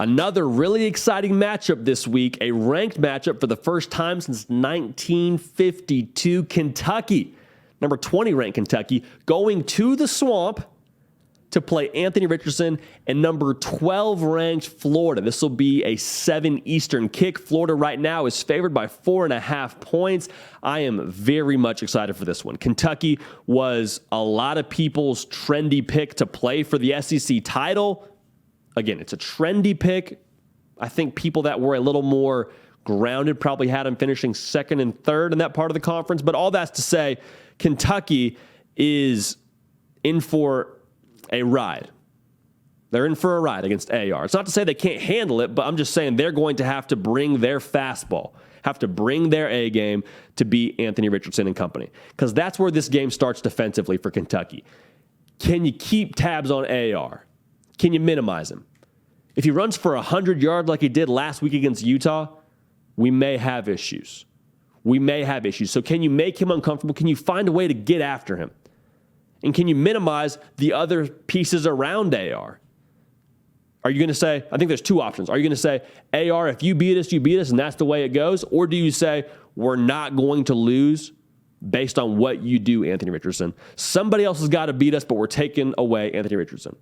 Another really exciting matchup this week, a ranked matchup for the first time since 1952. Kentucky, number 20 ranked Kentucky, going to the Swamp to play Anthony Richardson and number 12 ranked Florida. This will be a 7 Eastern kick. Florida right now is favored by 4.5 points. I am very much excited for this one. Kentucky was a lot of people's trendy pick to play for the SEC title. Again, it's a trendy pick. I think people that were a little more grounded probably had them finishing second and third in that part of the conference. But all that's to say, Kentucky is in for a ride. They're in for a ride against AR. It's not to say they can't handle it, but I'm just saying they're going to have to bring their fastball, have to bring their A game to beat Anthony Richardson and company, because that's where this game starts defensively for Kentucky. Can you keep tabs on AR? Can you minimize him? If he runs for 100 yards like he did last week against Utah, we may have issues. So can you make him uncomfortable? Can you find a way to get after him? And can you minimize the other pieces around AR? Are you going to say, I think there's two options. Are you going to say, AR, if you beat us, and that's the way it goes? Or do you say, we're not going to lose based on what you do, Anthony Richardson? Somebody else has got to beat us, but we're taking away Anthony Richardson.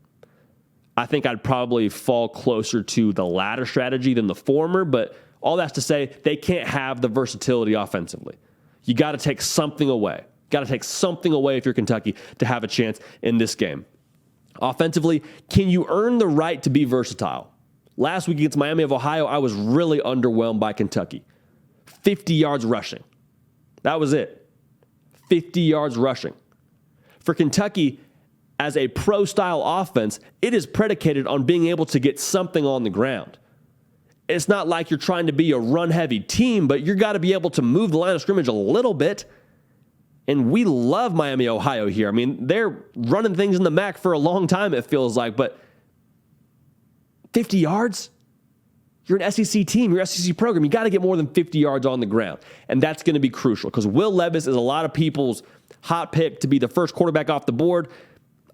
I think I'd probably fall closer to the latter strategy than the former, but all that's to say, they can't have the versatility offensively. You got to take something away. Got to take something away if you're Kentucky to have a chance in this game. Offensively, can you earn the right to be versatile? Last week against Miami of Ohio, I was really underwhelmed by Kentucky. 50 yards rushing. That was it. 50 yards rushing. For Kentucky, as a pro-style offense, it is predicated on being able to get something on the ground. It's not like you're trying to be a run-heavy team, but you've got to be able to move the line of scrimmage a little bit. And we love Miami, Ohio here. I mean, they're running things in the MAC for a long time, it feels like. But 50 yards? You're an SEC team. You're an SEC program. You got to get more than 50 yards on the ground. And that's going to be crucial because Will Levis is a lot of people's hot pick to be the first quarterback off the board.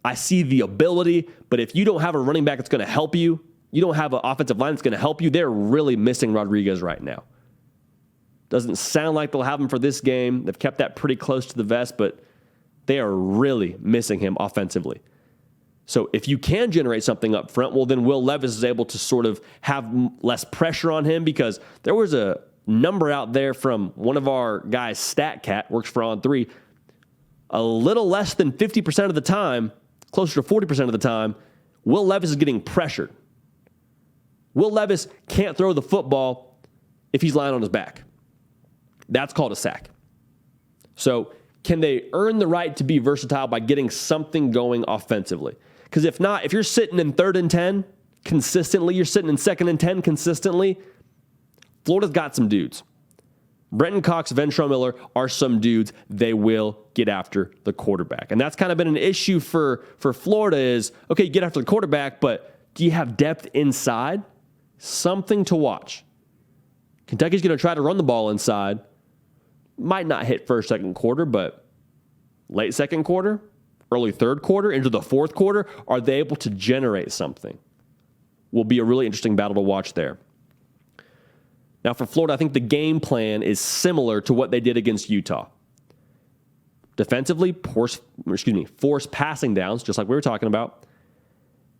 I see the ability, but if you don't have a running back that's going to help you, you don't have an offensive line that's going to help you, they're really missing Rodriguez right now. Doesn't sound like they'll have him for this game. They've kept that pretty close to the vest, but they are really missing him offensively. So if you can generate something up front, well, then Will Levis is able to sort of have less pressure on him because there was a number out there from one of our guys, StatCat, works for On3, a little less than 50% of the time, closer to 40% of the time, Will Levis is getting pressured. Will Levis can't throw the football if he's lying on his back. That's called a sack. So can they earn the right to be versatile by getting something going offensively? Because if not, if you're sitting in 3rd and 10 consistently, you're sitting in 2nd and 10 consistently, Florida's got some dudes. Brenton Cox, Ventrell Miller are some dudes. They will get after the quarterback. And that's kind of been an issue for Florida is, okay, you get after the quarterback, but do you have depth inside? Something to watch. Kentucky's going to try to run the ball inside. Might not hit first, second quarter, but late second quarter, early third quarter, into the fourth quarter, are they able to generate something? Will be a really interesting battle to watch there. Now for Florida, I think the game plan is similar to what they did against Utah. Defensively, force passing downs, just like we were talking about.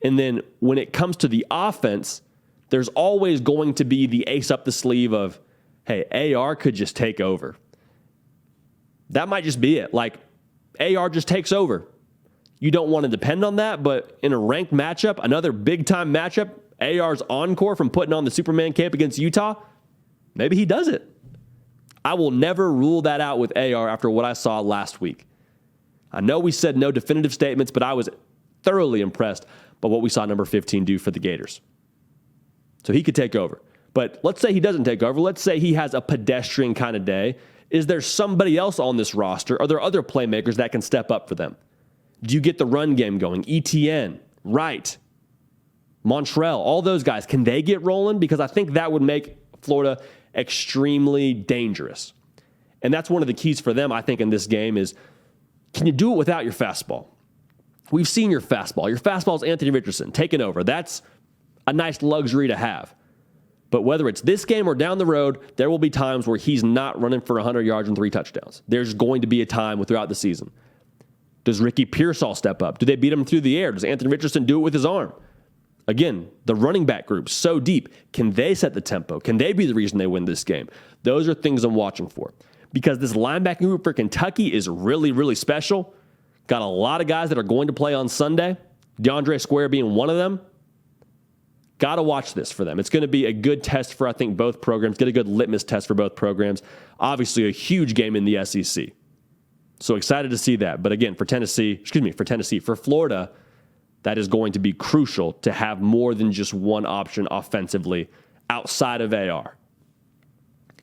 And then when it comes to the offense, there's always going to be the ace up the sleeve of, hey, AR could just take over. That might just be it. Like, AR just takes over. You don't want to depend on that, but in a ranked matchup, another big-time matchup, AR's encore from putting on the Superman cape against Utah, maybe he does it. I will never rule that out with AR after what I saw last week. I know we said no definitive statements, but I was thoroughly impressed by what we saw number 15 do for the Gators. So he could take over. But let's say he doesn't take over. Let's say he has a pedestrian kind of day. Is there somebody else on this roster? Are there other playmakers that can step up for them? Do you get the run game going? ETN, Wright, Montrell, all those guys, can they get rolling? Because I think that would make Florida extremely dangerous. And that's one of the keys for them, I think, in this game is, can you do it without your fastball? We've seen your fastball. Your fastball is Anthony Richardson taking over. That's a nice luxury to have. But whether it's this game or down the road, there will be times where he's not running for 100 yards and 3 touchdowns. There's going to be a time throughout the season. Does Ricky Pearsall step up? Do they beat him through the air? Does Anthony Richardson do it with his arm? Again, the running back group, so deep. Can they set the tempo? Can they be the reason they win this game? Those are things I'm watching for. Because this linebacking group for Kentucky is really, really special. Got a lot of guys that are going to play on Sunday. DeAndre Square being one of them. Got to watch this for them. It's going to be a good test for, I think, both programs. Get a good litmus test for both programs. Obviously, a huge game in the SEC. So excited to see that. But again, for Florida, that is going to be crucial to have more than just one option offensively outside of AR.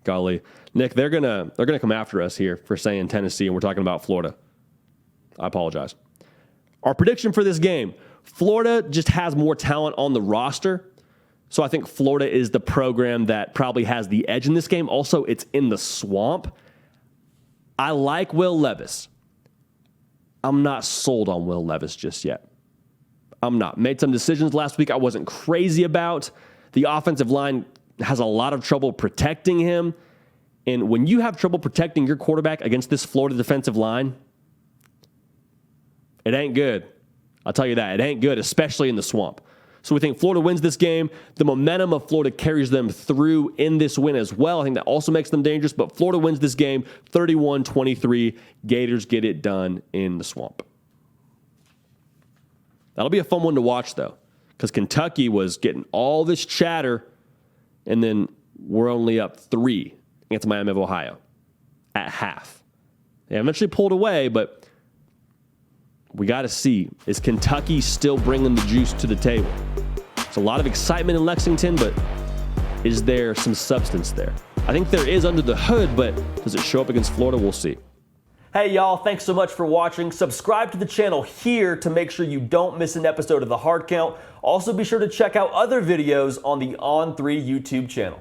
Golly, Nick, they're gonna come after us here for saying Tennessee, and we're talking about Florida. I apologize. Our prediction for this game: Florida just has more talent on the roster, so I think Florida is the program that probably has the edge in this game. Also, it's in the swamp. I like Will Levis. I'm not sold on Will Levis just yet. I'm not. Made some decisions last week I wasn't crazy about. The offensive line has a lot of trouble protecting him. And when you have trouble protecting your quarterback against this Florida defensive line, it ain't good. I'll tell you that. It ain't good, especially in the swamp. So we think Florida wins this game. The momentum of Florida carries them through in this win as well. I think that also makes them dangerous. But Florida wins this game 31-23. Gators get it done in the swamp. That'll be a fun one to watch, though, because Kentucky was getting all this chatter, and then we're only up 3 against Miami of Ohio at half. They eventually pulled away, but we got to see, is Kentucky still bringing the juice to the table? There's a lot of excitement in Lexington, but is there some substance there? I think there is under the hood, but does it show up against Florida? We'll see. Hey y'all, thanks so much for watching. Subscribe to the channel here to make sure you don't miss an episode of The Hard Count. Also be sure to check out other videos on the On3 YouTube channel.